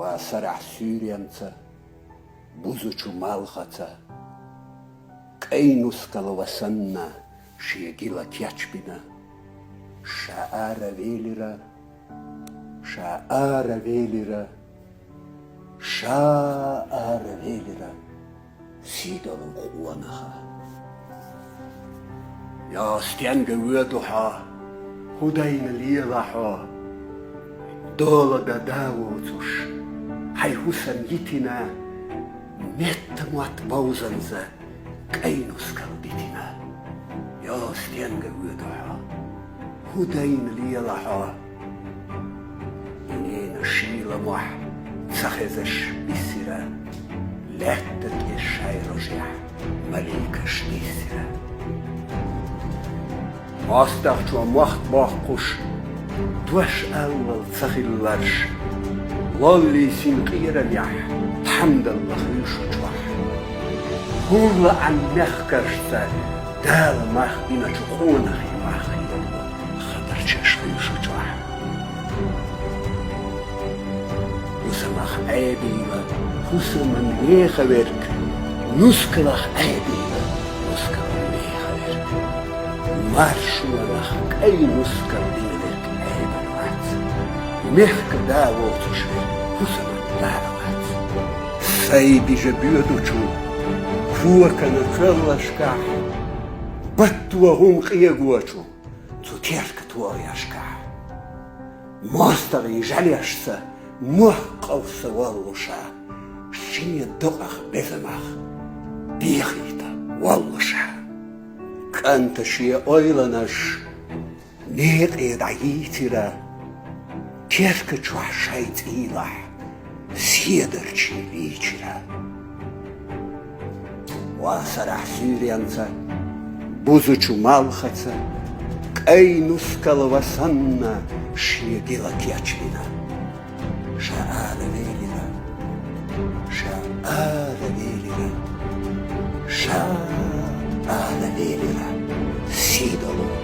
واسرع سوريانца, buzучу малхаца, кайнускала васанна, шиегила кячбина, шаара велира, шаара велира, шаара велира, сидалу хуанаха. يا ستيانجا ويدوحا هدين ليلحا دولا دا داوتوش هاي حسن يتنا نت موات بوزنزا كاينوس كالبيتنا يا ستيانجا ويدوحا هدين ليلحا ينين شيلا موح تسخزش بسرا لاتت الشاي رجع مليكش بسرا Mastach am wacht bachkush, duash awal tsakhil larsh, walli sin qira yah, hamdallah yushu chwah. Hula an nechkarshta, dal mach bina chukhuna khimach yallah, khadar chash yushu chwah. Usamach aibila, husaman nechawerk, nuskalach aibila, nuskalach nechawerk. Marshmalach kainuskar dinelek eibenwaat. Mehke daawotjes, husaman daawat. Saibije buurdochu, kuakana kullashkah. Battua humqieguachu, tuterke tuoriashkah. Mastari jaliashsa, muhqawsa wallusha. Shia duqach bezamach, bighita wallusha. كانت شيء أيلنش نيق عيترا كيف كتوح شايت إيلح سيدر ليترا واسرح سوريانца بوزوچو مالخца كاينوسكال وسنة شيقيلا كياتشبنا شعار ليلنا شعار ليلنا شعار ليلنا سيدلو